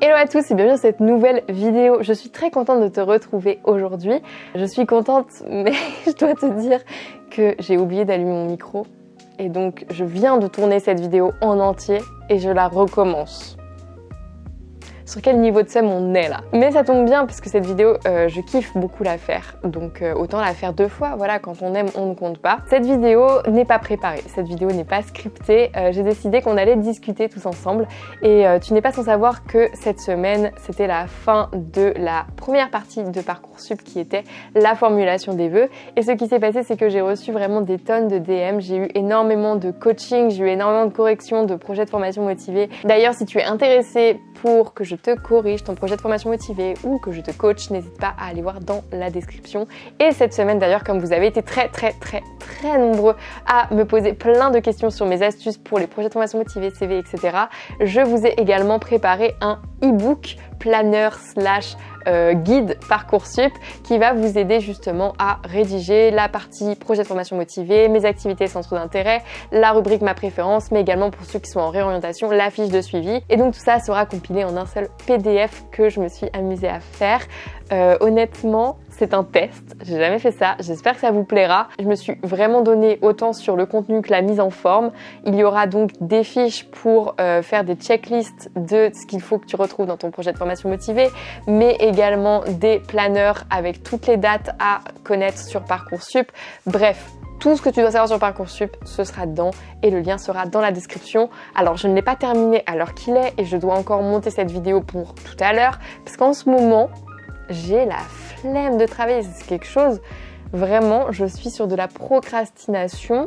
Hello à tous et bienvenue dans cette nouvelle vidéo. Je suis très contente de te retrouver aujourd'hui. Je suis contente, mais je dois te dire que j'ai oublié d'allumer mon micro. Et donc je viens de tourner cette vidéo en entier et je la recommence. Sur quel niveau de seum on est là. Mais ça tombe bien parce que cette vidéo, je kiffe beaucoup la faire. Donc autant la faire deux fois, voilà, quand on aime, on ne compte pas. Cette vidéo n'est pas préparée, cette vidéo n'est pas scriptée. J'ai décidé qu'on allait discuter tous ensemble. Et tu n'es pas sans savoir que cette semaine, c'était la fin de la première partie de Parcoursup qui était la formulation des vœux. Et ce qui s'est passé, c'est que j'ai reçu vraiment des tonnes de DM. J'ai eu énormément de coaching, j'ai eu énormément de corrections, de projets de formation motivés. D'ailleurs, si tu es intéressé pour que je te corrige ton projet de formation motivé ou que je te coach, n'hésite pas à aller voir dans la description. Et cette semaine d'ailleurs, comme vous avez été très nombreux à me poser plein de questions sur mes astuces pour les projets de formation motivés, CV, etc. Je vous ai également préparé un e-book planner / guide Parcoursup qui va vous aider justement à rédiger la partie projet de formation motivé, mes activités centres d'intérêt, la rubrique ma préférence, mais également pour ceux qui sont en réorientation, la fiche de suivi. Et donc tout ça sera compilé en un seul PDF que je me suis amusée à faire. Honnêtement, c'est un test, j'ai jamais fait ça, j'espère que ça vous plaira. Je me suis vraiment donné autant sur le contenu que la mise en forme. Il y aura donc des fiches pour faire des checklists de ce qu'il faut que tu retrouves dans ton projet de formation motivé, mais également des planners avec toutes les dates à connaître sur Parcoursup. Bref, tout ce que tu dois savoir sur Parcoursup, ce sera dedans et le lien sera dans la description. Alors, je ne l'ai pas terminé à l'heure qu'il est et je dois encore monter cette vidéo pour tout à l'heure parce qu'en ce moment, j'ai la flemme de travailler. C'est quelque chose, vraiment, je suis sur de la procrastination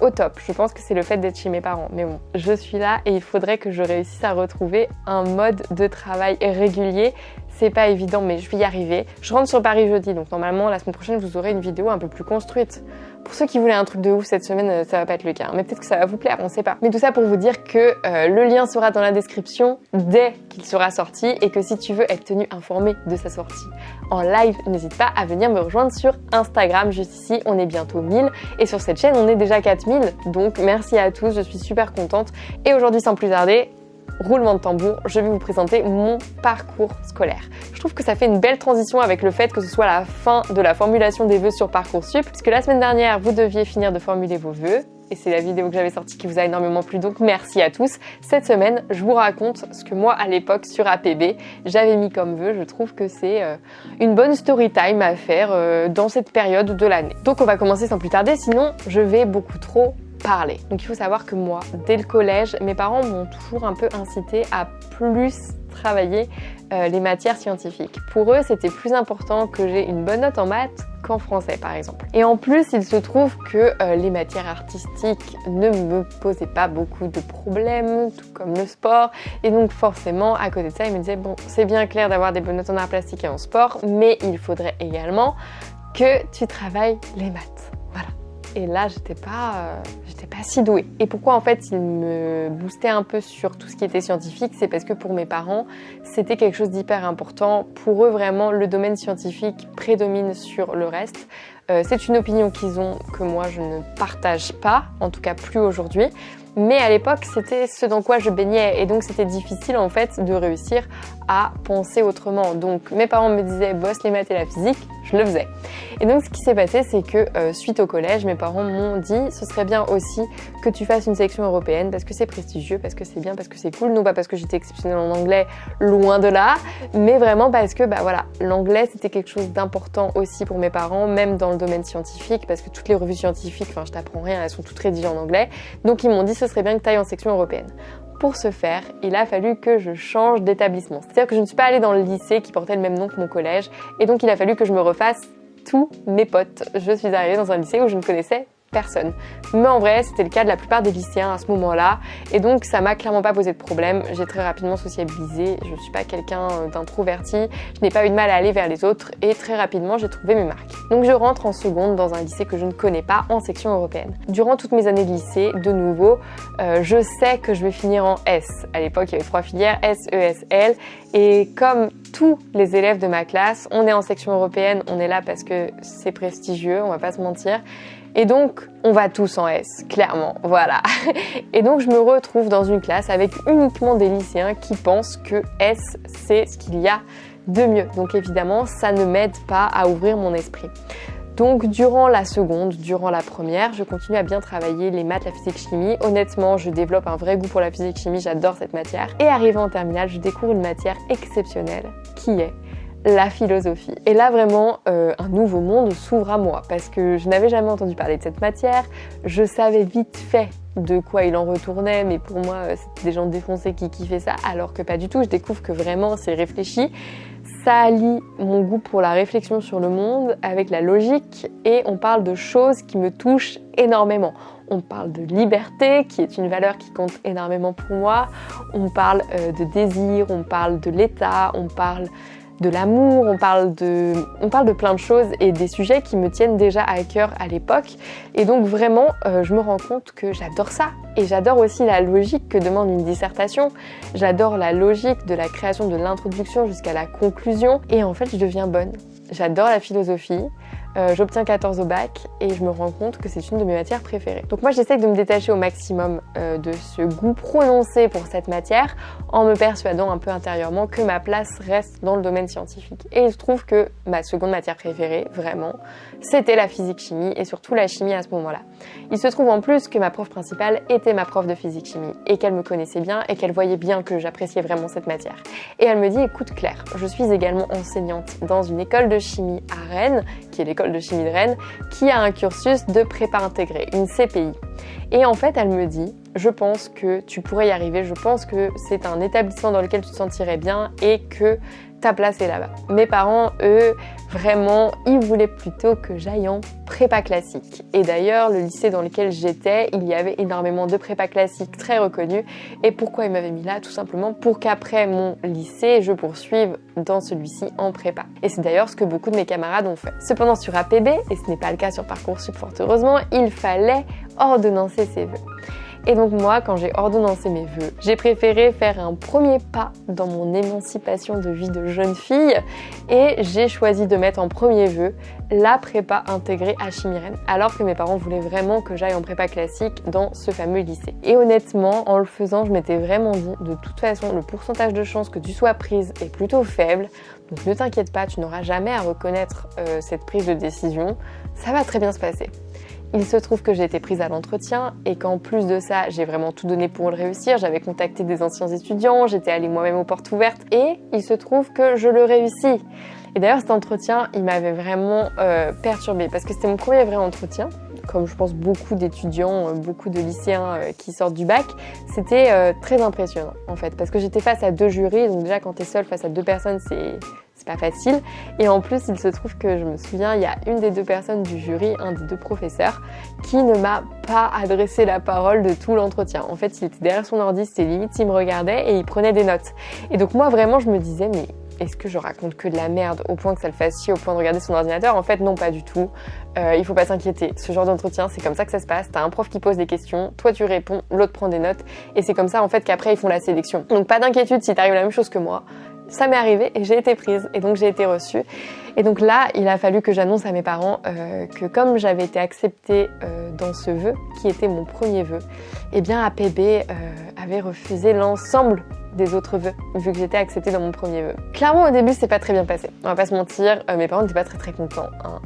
au top. Je pense que c'est le fait d'être chez mes parents. Mais bon, je suis là et il faudrait que je réussisse à retrouver un mode de travail régulier. C'est pas évident, mais je vais y arriver. Je rentre sur Paris jeudi, donc normalement, la semaine prochaine, vous aurez une vidéo un peu plus construite. Pour ceux qui voulaient un truc de ouf cette semaine, ça va pas être le cas. Mais peut-être que ça va vous plaire, on sait pas. Mais tout ça pour vous dire que le lien sera dans la description dès qu'il sera sorti et que si tu veux être tenu informé de sa sortie en live, n'hésite pas à venir me rejoindre sur Instagram. Juste ici, on est bientôt 1000 et sur cette chaîne, on est déjà 4000. Donc merci à tous, je suis super contente. Et aujourd'hui, sans plus tarder, roulement de tambour, je vais vous présenter mon parcours scolaire. Je trouve que ça fait une belle transition avec le fait que ce soit la fin de la formulation des vœux sur Parcoursup, puisque la semaine dernière, vous deviez finir de formuler vos vœux. Et c'est la vidéo que j'avais sortie qui vous a énormément plu, donc merci à tous. Cette semaine, je vous raconte ce que moi, à l'époque, sur APB, j'avais mis comme vœu. Je trouve que c'est une bonne story time à faire dans cette période de l'année. Donc on va commencer sans plus tarder, sinon je vais beaucoup trop parler. Donc il faut savoir que moi, dès le collège, mes parents m'ont toujours un peu incité à plus travailler les matières scientifiques. Pour eux, c'était plus important que j'ai une bonne note en maths qu'en français, par exemple. Et en plus, il se trouve que les matières artistiques ne me posaient pas beaucoup de problèmes, tout comme le sport. Et donc forcément, à côté de ça, ils me disaient, bon, c'est bien clair d'avoir des bonnes notes en arts plastiques et en sport, mais il faudrait également que tu travailles les maths. Voilà. Et là, j'étais pas si douée. Et pourquoi en fait ils me boostaient un peu sur tout ce qui était scientifique, c'est parce que pour mes parents, c'était quelque chose d'hyper important. Pour eux, vraiment, le domaine scientifique prédomine sur le reste. C'est une opinion qu'ils ont que moi je ne partage pas, en tout cas plus aujourd'hui. Mais à l'époque, c'était ce dans quoi je baignais et donc c'était difficile en fait de réussir à penser autrement. Donc mes parents me disaient bosse les maths et la physique, je le faisais. Et donc ce qui s'est passé, c'est que suite au collège, mes parents m'ont dit ce serait bien aussi que tu fasses une section européenne parce que c'est prestigieux, parce que c'est bien, parce que c'est cool. Non pas parce que j'étais exceptionnelle en anglais, loin de là, mais vraiment parce que bah voilà, l'anglais c'était quelque chose d'important aussi pour mes parents, même dans le domaine scientifique, parce que toutes les revues scientifiques, enfin je t'apprends rien, elles sont toutes rédigées en anglais. Donc ils m'ont dit ce serait bien que tu ailles en section européenne. Pour ce faire, il a fallu que je change d'établissement. C'est-à-dire que je ne suis pas allée dans le lycée qui portait le même nom que mon collège, et donc il a fallu que je me refasse tous mes potes. Je suis arrivée dans un lycée où je ne connaissais personne. Mais en vrai, c'était le cas de la plupart des lycéens à ce moment-là. Et donc, ça m'a clairement pas posé de problème. J'ai très rapidement sociabilisé. Je ne suis pas quelqu'un d'introverti. Je n'ai pas eu de mal à aller vers les autres. Et très rapidement, j'ai trouvé mes marques. Donc, je rentre en seconde dans un lycée que je ne connais pas en section européenne. Durant toutes mes années de lycée, de nouveau, je sais que je vais finir en S. À l'époque, il y avait 3 filières, S, E, S, L. Et comme tous les élèves de ma classe, on est en section européenne. On est là parce que c'est prestigieux, on va pas se mentir. Et donc, on va tous en S, clairement, voilà. Et donc, je me retrouve dans une classe avec uniquement des lycéens qui pensent que S, c'est ce qu'il y a de mieux. Donc évidemment, ça ne m'aide pas à ouvrir mon esprit. Donc durant la seconde, durant la première, je continue à bien travailler les maths, la physique-chimie. Honnêtement, je développe un vrai goût pour la physique-chimie, j'adore cette matière. Et arrivé en terminale, je découvre une matière exceptionnelle qui est la philosophie. Et là vraiment, un nouveau monde s'ouvre à moi parce que je n'avais jamais entendu parler de cette matière. Je savais vite fait de quoi il en retournait, mais pour moi, c'était des gens défoncés qui kiffaient ça, alors que pas du tout. Je découvre que vraiment, c'est réfléchi. Ça allie mon goût pour la réflexion sur le monde avec la logique et on parle de choses qui me touchent énormément. On parle de liberté, qui est une valeur qui compte énormément pour moi. On parle de désir, on parle de l'état, on parle de l'amour, on parle de plein de choses et des sujets qui me tiennent déjà à cœur à l'époque. Et donc vraiment, je me rends compte que j'adore ça. Et j'adore aussi la logique que demande une dissertation. J'adore la logique de la création de l'introduction jusqu'à la conclusion. Et en fait, je deviens bonne. J'adore la philosophie. J'obtiens 14 au bac et je me rends compte que c'est une de mes matières préférées. Donc moi j'essaie de me détacher au maximum de ce goût prononcé pour cette matière en me persuadant un peu intérieurement que ma place reste dans le domaine scientifique. Et il se trouve que ma seconde matière préférée, vraiment, c'était la physique-chimie et surtout la chimie à ce moment-là. Il se trouve en plus que ma prof principale était ma prof de physique-chimie et qu'elle me connaissait bien et qu'elle voyait bien que j'appréciais vraiment cette matière. Et elle me dit, écoute Claire, je suis également enseignante dans une école de chimie à Rennes, qui est l'école de chimie de Rennes, qui a un cursus de prépa intégrée, une CPI. Et en fait, elle me dit, je pense que tu pourrais y arriver, je pense que c'est un établissement dans lequel tu te sentirais bien et que ta place est là-bas. Mes parents, eux, vraiment, ils voulaient plutôt que j'aille en prépa classique. Et d'ailleurs, le lycée dans lequel j'étais, il y avait énormément de prépa classiques très reconnus. Et pourquoi ils m'avaient mis là? Tout simplement pour qu'après mon lycée, je poursuive dans celui-ci en prépa. Et c'est d'ailleurs ce que beaucoup de mes camarades ont fait. Cependant, sur APB, et ce n'est pas le cas sur Parcoursup fort heureusement, il fallait ordonnancer ses vœux. Et donc moi, quand j'ai ordonnancé mes vœux, j'ai préféré faire un premier pas dans mon émancipation de vie de jeune fille et j'ai choisi de mettre en premier vœu la prépa intégrée à Chimie Rennes, alors que mes parents voulaient vraiment que j'aille en prépa classique dans ce fameux lycée. Et honnêtement, en le faisant, je m'étais vraiment dit, de toute façon, le pourcentage de chances que tu sois prise est plutôt faible, donc ne t'inquiète pas, tu n'auras jamais à reconnaître cette prise de décision, ça va très bien se passer. Il se trouve que j'ai été prise à l'entretien et qu'en plus de ça, j'ai vraiment tout donné pour le réussir. J'avais contacté des anciens étudiants, j'étais allée moi-même aux portes ouvertes et il se trouve que je le réussis. Et d'ailleurs, cet entretien, il m'avait vraiment perturbée parce que c'était mon premier vrai entretien. Comme je pense beaucoup d'étudiants, beaucoup de lycéens qui sortent du bac, c'était très impressionnant en fait parce que j'étais face à 2 jurys. Donc déjà, quand t'es seule face à 2 personnes, c'est pas facile. Et en plus, il se trouve que je me souviens, il y a une des 2 personnes du jury, un des 2 professeurs, qui ne m'a pas adressé la parole de tout l'entretien. En fait, il était derrière son ordi, c'était limite, il me regardait et il prenait des notes. Et donc moi, vraiment, je me disais, mais est-ce que je raconte que de la merde au point que ça le fasse chier, au point de regarder son ordinateur? En fait, non, pas du tout. Il faut pas s'inquiéter. Ce genre d'entretien, c'est comme ça que ça se passe. T'as un prof qui pose des questions, toi tu réponds, l'autre prend des notes. Et c'est comme ça, en fait, qu'après, ils font la sélection. Donc pas d'inquiétude si t'arrives la même chose que moi. Ça m'est arrivé et j'ai été prise et donc j'ai été reçue. Et donc là, il a fallu que j'annonce à mes parents que comme j'avais été acceptée dans ce vœu, qui était mon premier vœu, eh bien APB avait refusé l'ensemble des autres vœux, vu que j'étais acceptée dans mon premier vœu. Clairement, au début, c'est pas très bien passé. On va pas se mentir, mes parents n'étaient pas très contents. Hein.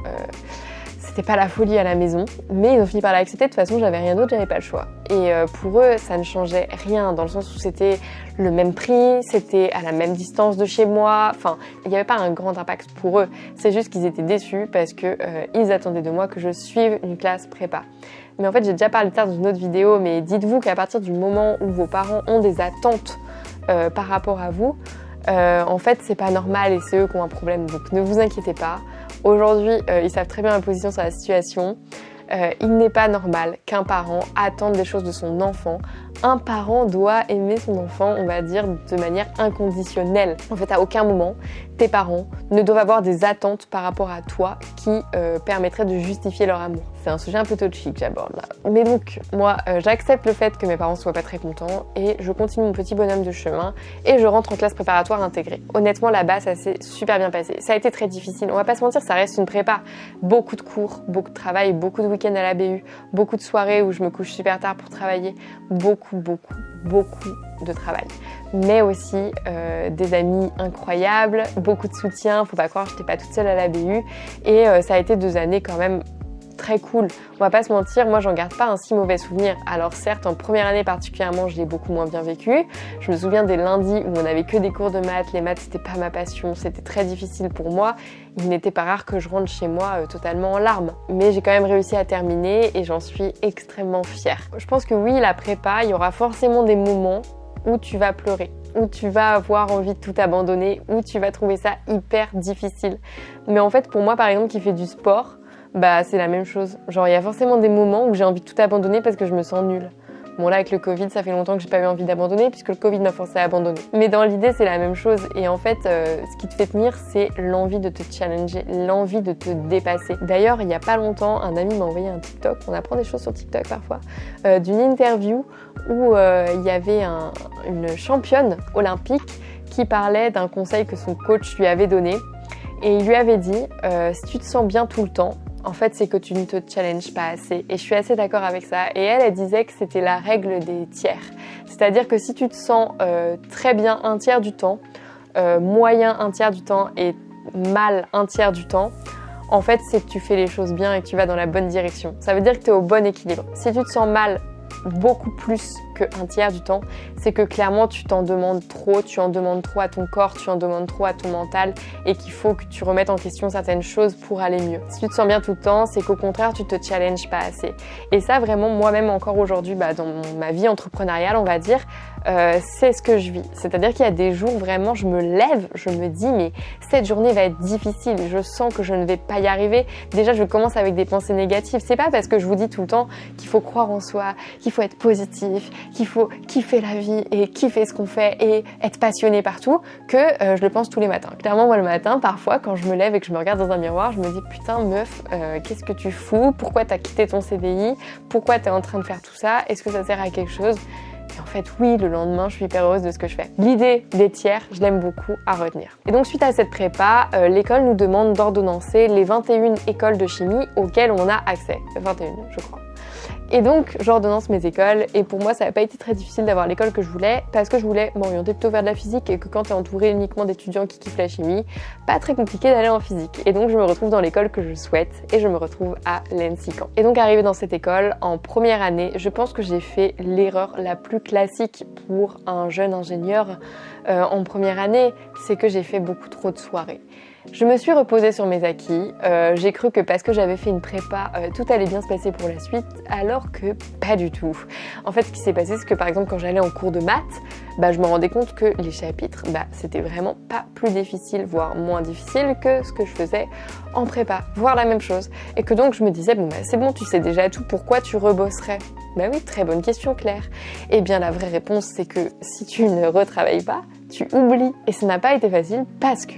C'était pas la folie à la maison, mais ils ont fini par l'accepter. De toute façon, j'avais rien d'autre, j'avais pas le choix. Et pour eux, ça ne changeait rien, dans le sens où c'était le même prix, c'était à la même distance de chez moi. Enfin, il n'y avait pas un grand impact pour eux. C'est juste qu'ils étaient déçus parce que ils attendaient de moi que je suive une classe prépa. Mais en fait, j'ai déjà parlé de ça dans une autre vidéo, mais dites-vous qu'à partir du moment où vos parents ont des attentes par rapport à vous, en fait, c'est pas normal et c'est eux qui ont un problème. Donc ne vous inquiétez pas. Aujourd'hui, ils savent très bien ma position sur la situation. Il n'est pas normal qu'un parent attende des choses de son enfant un parent doit aimer son enfant, on va dire, de manière inconditionnelle. En fait, à aucun moment, tes parents ne doivent avoir des attentes par rapport à toi qui permettraient de justifier leur amour. C'est un sujet un peu touchy que j'aborde là. Mais donc, moi, j'accepte le fait que mes parents soient pas très contents et je continue mon petit bonhomme de chemin et je rentre en classe préparatoire intégrée. Honnêtement, là-bas, ça s'est super bien passé. Ça a été très difficile. On va pas se mentir, ça reste une prépa. Beaucoup de cours, beaucoup de travail, beaucoup de week-ends à la BU, beaucoup de soirées où je me couche super tard pour travailler. Beaucoup de travail. Mais aussi des amis incroyables, beaucoup de soutien. Faut pas croire, j'étais pas toute seule à la BU. Et ça a été 2 années quand même très cool. On va pas se mentir, moi j'en garde pas un si mauvais souvenir. Alors certes, en première année particulièrement, je l'ai beaucoup moins bien vécu. Je me souviens des lundis où on avait que des cours de maths. Les maths, c'était pas ma passion, c'était très difficile pour moi. Il n'était pas rare que je rentre chez moi totalement en larmes. Mais j'ai quand même réussi à terminer et j'en suis extrêmement fière. Je pense que oui, la prépa, il y aura forcément des moments où tu vas pleurer, où tu vas avoir envie de tout abandonner, où tu vas trouver ça hyper difficile. Mais en fait, pour moi, par exemple, qui fait du sport, bah c'est la même chose. Genre il y a forcément des moments où j'ai envie de tout abandonner parce que je me sens nulle. Bon là avec le Covid, ça fait longtemps que j'ai pas eu envie d'abandonner puisque le Covid m'a forcé à abandonner. Mais dans l'idée c'est la même chose et en fait ce qui te fait tenir c'est l'envie de te challenger, l'envie de te dépasser. D'ailleurs il y a pas longtemps un ami m'a envoyé un TikTok, on apprend des choses sur TikTok parfois, d'une interview où il y avait une championne olympique qui parlait d'un conseil que son coach lui avait donné et il lui avait dit si tu te sens bien tout le temps, en fait, c'est que tu ne te challenges pas assez. Et je suis assez d'accord avec ça. Et elle disait que c'était la règle des tiers. C'est-à-dire que si tu te sens très bien un tiers du temps, moyen un tiers du temps et mal un tiers du temps, en fait, c'est que tu fais les choses bien et que tu vas dans la bonne direction. Ça veut dire que tu es au bon équilibre. Si tu te sens mal beaucoup plus qu'un tiers du temps, c'est que clairement tu t'en demandes trop, tu en demandes trop à ton corps, tu en demandes trop à ton mental et qu'il faut que tu remettes en question certaines choses pour aller mieux. Si tu te sens bien tout le temps, c'est qu'au contraire tu te challenges pas assez. Et ça vraiment moi-même encore aujourd'hui, dans ma vie entrepreneuriale on va dire, c'est ce que je vis. C'est-à-dire qu'il y a des jours vraiment je me lève, je me dis mais cette journée va être difficile, je sens que je ne vais pas y arriver. Déjà je commence avec des pensées négatives. C'est pas parce que je vous dis tout le temps qu'il faut croire en soi, qu'il faut être positif, qu'il faut kiffer la vie et kiffer ce qu'on fait et être passionné partout que je le pense tous les matins. Clairement moi le matin parfois quand je me lève et que je me regarde dans un miroir je me dis putain meuf qu'est-ce que tu fous, pourquoi t'as quitté ton CDI, pourquoi t'es en train de faire tout ça, est-ce que ça sert à quelque chose? Et en fait, oui, le lendemain, je suis hyper heureuse de ce que je fais. L'idée des tiers, je l'aime beaucoup à retenir. Et donc, suite à cette prépa, l'école nous demande d'ordonnancer les 21 écoles de chimie auxquelles on a accès. 21, je crois. Et donc, j'ordonnance mes écoles et pour moi, ça n'a pas été très difficile d'avoir l'école que je voulais parce que je voulais m'orienter plutôt vers de la physique et que quand tu es entouré uniquement d'étudiants qui kiffent la chimie, pas très compliqué d'aller en physique. Et donc, je me retrouve dans l'école que je souhaite et je me retrouve à l'ENSI Caen. Et donc, arrivée dans cette école, en première année, je pense que j'ai fait l'erreur la plus classique pour un jeune ingénieur en première année, c'est que j'ai fait beaucoup trop de soirées. Je me suis reposée sur mes acquis, j'ai cru que parce que j'avais fait une prépa, tout allait bien se passer pour la suite, alors que pas du tout. En fait, ce qui s'est passé, c'est que par exemple, quand j'allais en cours de maths, je me rendais compte que les chapitres, c'était vraiment pas plus difficile, voire moins difficile que ce que je faisais en prépa, voire la même chose. Et que donc, je me disais, c'est bon, tu sais déjà tout, pourquoi tu rebosserais ? Oui, très bonne question, Claire. Eh bien, la vraie réponse, c'est que si tu ne retravailles pas, tu oublies. Et ça n'a pas été facile parce que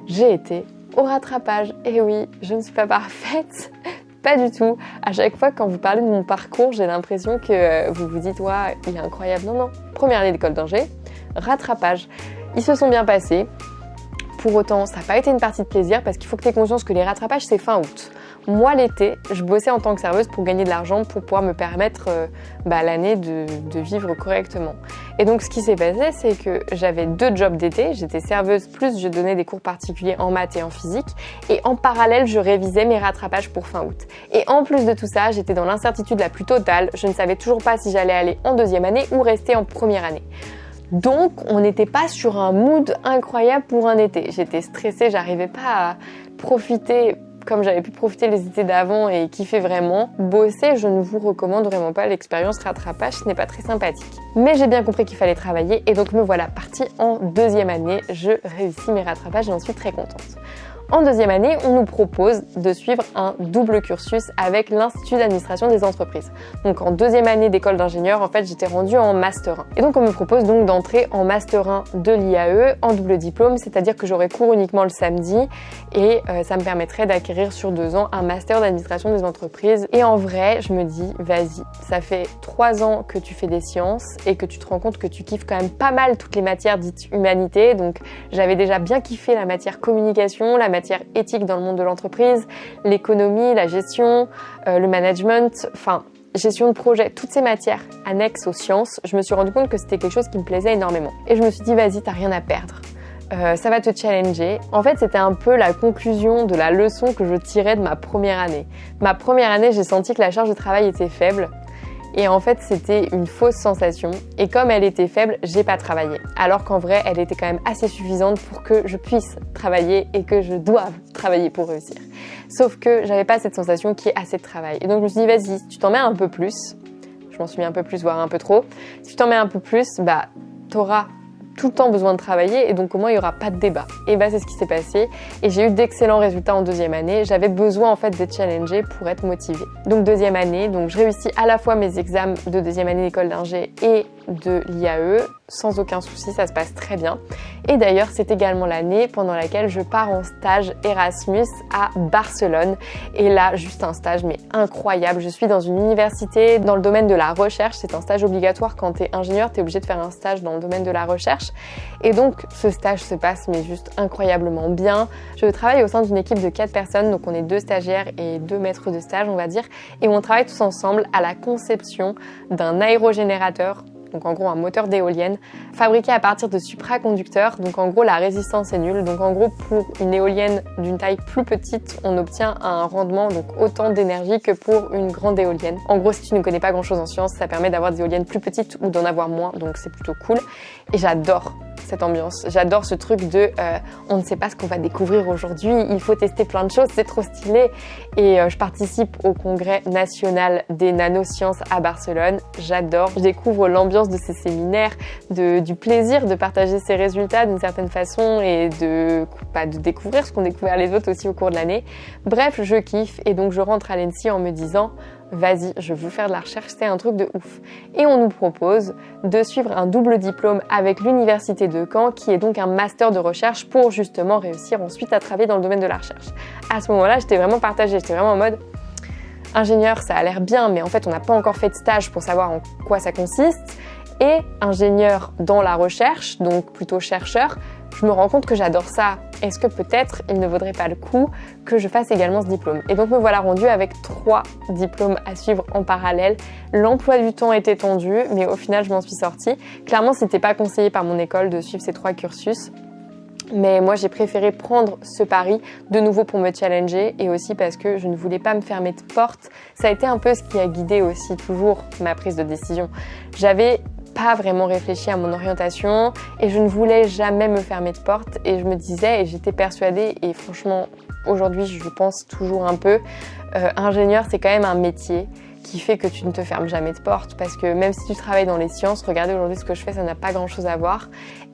j'ai été au rattrapage. Et oui, je ne suis pas parfaite, pas du tout. À chaque fois, quand vous parlez de mon parcours, j'ai l'impression que vous vous dites « Waouh, il est incroyable ». Non, première année d'école d'ingé, rattrapage. Ils se sont bien passés. Pour autant, ça n'a pas été une partie de plaisir parce qu'il faut que tu aies conscience que les rattrapages, c'est fin août. Moi, l'été, je bossais en tant que serveuse pour gagner de l'argent pour pouvoir me permettre l'année de vivre correctement. Et donc, ce qui s'est passé, c'est que j'avais 2 jobs d'été. J'étais serveuse plus je donnais des cours particuliers en maths et en physique. Et en parallèle, je révisais mes rattrapages pour fin août. Et en plus de tout ça, j'étais dans l'incertitude la plus totale. Je ne savais toujours pas si j'allais aller en 2e année ou rester en première année. Donc, on n'était pas sur un mood incroyable pour un été. J'étais stressée, j'arrivais pas à profiter comme j'avais pu profiter les étés d'avant et kiffer vraiment. Bosser, je ne vous recommande vraiment pas. L'expérience rattrapage, ce n'est pas très sympathique. Mais j'ai bien compris qu'il fallait travailler et donc me voilà partie en 2e année. Je réussis mes rattrapages et j'en suis très contente. En deuxième année, on nous propose de suivre un double cursus avec l'Institut d'administration des entreprises. Donc en deuxième année d'école d'ingénieur, en fait, j'étais rendue en Master 1. Et donc on me propose donc d'entrer en Master 1 de l'IAE en double diplôme, c'est-à-dire que j'aurai cours uniquement le samedi et ça me permettrait d'acquérir sur 2 ans un Master d'administration des entreprises. Et en vrai, je me dis, vas-y, ça fait 3 ans que tu fais des sciences et que tu te rends compte que tu kiffes quand même pas mal toutes les matières dites humanité. Donc j'avais déjà bien kiffé la matière communication, la matière éthique dans le monde de l'entreprise, l'économie, la gestion, le management, enfin gestion de projet, toutes ces matières annexes aux sciences. Je me suis rendu compte que c'était quelque chose qui me plaisait énormément. Et je me suis dit, vas-y, t'as rien à perdre. Ça va te challenger. En fait, c'était un peu la conclusion de la leçon que je tirais de ma première année. Ma première année, j'ai senti que la charge de travail était faible. Et en fait, c'était une fausse sensation. Et comme elle était faible, j'ai pas travaillé. Alors qu'en vrai, elle était quand même assez suffisante pour que je puisse travailler et que je doive travailler pour réussir. Sauf que j'avais pas cette sensation qui est assez de travail. Et donc je me suis dit, vas-y, si tu t'en mets un peu plus, je m'en suis mis un peu plus, voire un peu trop, si tu t'en mets un peu plus, bah, t'auras tout le temps besoin de travailler et donc au moins il n'y aura pas de débat. Et bah c'est ce qui s'est passé et j'ai eu d'excellents résultats en deuxième année. J'avais besoin en fait d'être challengée pour être motivée. Donc deuxième année, donc je réussis à la fois mes examens de deuxième année d'école d'ingé et de l'IAE sans aucun souci, ça se passe très bien. Et d'ailleurs c'est également l'année pendant laquelle je pars en stage Erasmus à Barcelone. Et là juste un stage mais incroyable. Je suis dans une université dans le domaine de la recherche. C'est un stage obligatoire quand tu es ingénieur, tu es obligé de faire un stage dans le domaine de la recherche. Et donc ce stage se passe mais juste incroyablement bien. Je travaille au sein d'une équipe de 4 personnes, donc on est 2 stagiaires et 2 maîtres de stage on va dire, et on travaille tous ensemble à la conception d'un aérogénérateur, donc en gros un moteur d'éolienne, fabriqué à partir de supraconducteurs, donc en gros la résistance est nulle, donc en gros pour une éolienne d'une taille plus petite, on obtient un rendement, donc autant d'énergie que pour une grande éolienne. En gros si tu ne connais pas grand chose en sciences, ça permet d'avoir des éoliennes plus petites ou d'en avoir moins, donc c'est plutôt cool. Et j'adore cette ambiance, j'adore ce truc de on ne sait pas ce qu'on va découvrir aujourd'hui, il faut tester plein de choses, c'est trop stylé. Et je participe au congrès national des nanosciences à Barcelone, j'adore, je découvre l'ambiance de ces séminaires, du plaisir de partager ses résultats d'une certaine façon et de découvrir ce qu'ont découvert les autres aussi au cours de l'année. Bref, je kiffe et donc je rentre à l'ENSI en me disant vas-y, je veux faire de la recherche, c'est un truc de ouf. Et on nous propose de suivre un double diplôme avec l'université de Caen, qui est donc un master de recherche pour justement réussir ensuite à travailler dans le domaine de la recherche. À ce moment-là, j'étais vraiment partagée, j'étais vraiment en mode ingénieur, ça a l'air bien, mais en fait, on n'a pas encore fait de stage pour savoir en quoi ça consiste. Et ingénieur dans la recherche, donc plutôt chercheur, je me rends compte que j'adore ça. Est-ce que peut-être il ne vaudrait pas le coup que je fasse également ce diplôme? Et donc me voilà rendue avec 3 diplômes à suivre en parallèle. L'emploi du temps était tendu, mais au final je m'en suis sortie. Clairement, c'était pas conseillé par mon école de suivre ces 3 cursus. Mais moi, j'ai préféré prendre ce pari de nouveau pour me challenger et aussi parce que je ne voulais pas me fermer de porte. Ça a été un peu ce qui a guidé aussi toujours ma prise de décision. J'avais pas vraiment réfléchi à mon orientation et je ne voulais jamais me fermer de porte et je me disais et j'étais persuadée et franchement aujourd'hui je pense toujours un peu ingénieur c'est quand même un métier qui fait que tu ne te fermes jamais de porte parce que même si tu travailles dans les sciences, regardez aujourd'hui ce que je fais, ça n'a pas grand chose à voir.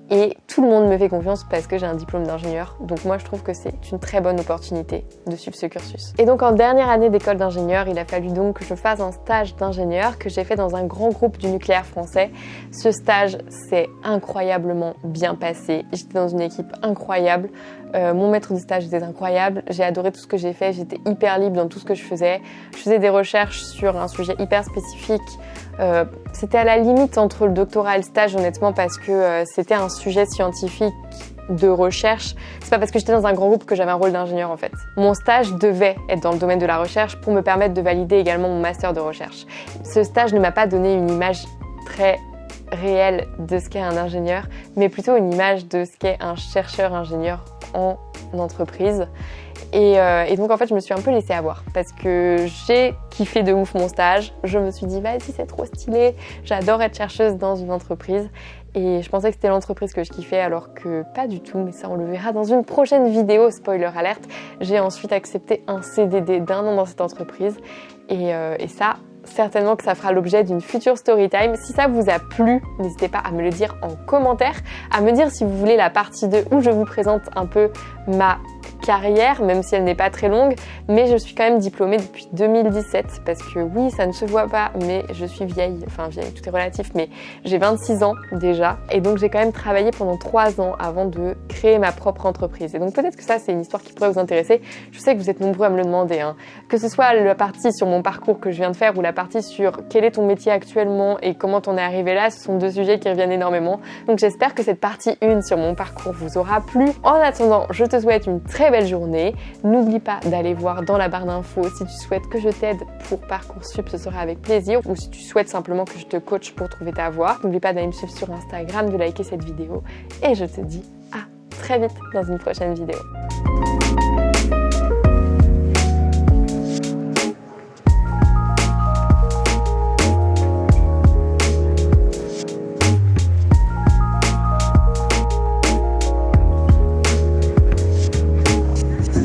Et tout le monde me fait confiance parce que j'ai un diplôme d'ingénieur. Donc moi, je trouve que c'est une très bonne opportunité de suivre ce cursus. Et donc en dernière année d'école d'ingénieur, il a fallu donc que je fasse un stage d'ingénieur que j'ai fait dans un grand groupe du nucléaire français. Ce stage s'est incroyablement bien passé. J'étais dans une équipe incroyable. Mon maître de stage était incroyable. J'ai adoré tout ce que j'ai fait. J'étais hyper libre dans tout ce que je faisais. Je faisais des recherches sur un sujet hyper spécifique. C'était à la limite entre le doctorat et le stage honnêtement parce que c'était un sujet scientifique de recherche. C'est pas parce que j'étais dans un grand groupe que j'avais un rôle d'ingénieur en fait. Mon stage devait être dans le domaine de la recherche pour me permettre de valider également mon master de recherche. Ce stage ne m'a pas donné une image très réelle de ce qu'est un ingénieur, mais plutôt une image de ce qu'est un chercheur-ingénieur en entreprise. Et donc en fait je me suis un peu laissée avoir parce que j'ai kiffé de ouf mon stage. Je me suis dit vas-y c'est trop stylé, j'adore être chercheuse dans une entreprise et je pensais que c'était l'entreprise que je kiffais alors que pas du tout, mais ça on le verra dans une prochaine vidéo, spoiler alerte. J'ai ensuite accepté un CDD d'1 an dans cette entreprise et ça certainement que ça fera l'objet d'une future story time. Si ça vous a plu, n'hésitez pas à me le dire en commentaire, à me dire si vous voulez la partie 2 où je vous présente un peu ma carrière, même si elle n'est pas très longue, mais je suis quand même diplômée depuis 2017 parce que oui, ça ne se voit pas, mais je suis vieille, enfin vieille, tout est relatif, mais j'ai 26 ans déjà et donc j'ai quand même travaillé pendant 3 ans avant de créer ma propre entreprise. Et donc peut-être que ça, c'est une histoire qui pourrait vous intéresser. Je sais que vous êtes nombreux à me le demander, hein. Que ce soit la partie sur mon parcours que je viens de faire ou la partie sur quel est ton métier actuellement et comment t'en es arrivé là, ce sont deux sujets qui reviennent énormément. Donc j'espère que cette partie 1 sur mon parcours vous aura plu. En attendant, je te souhaite une très belle journée. N'oublie pas d'aller voir dans la barre d'infos si tu souhaites que je t'aide pour Parcoursup, ce sera avec plaisir. Ou si tu souhaites simplement que je te coach pour trouver ta voie. N'oublie pas d'aller me suivre sur Instagram, de liker cette vidéo. Et je te dis à très vite dans une prochaine vidéo.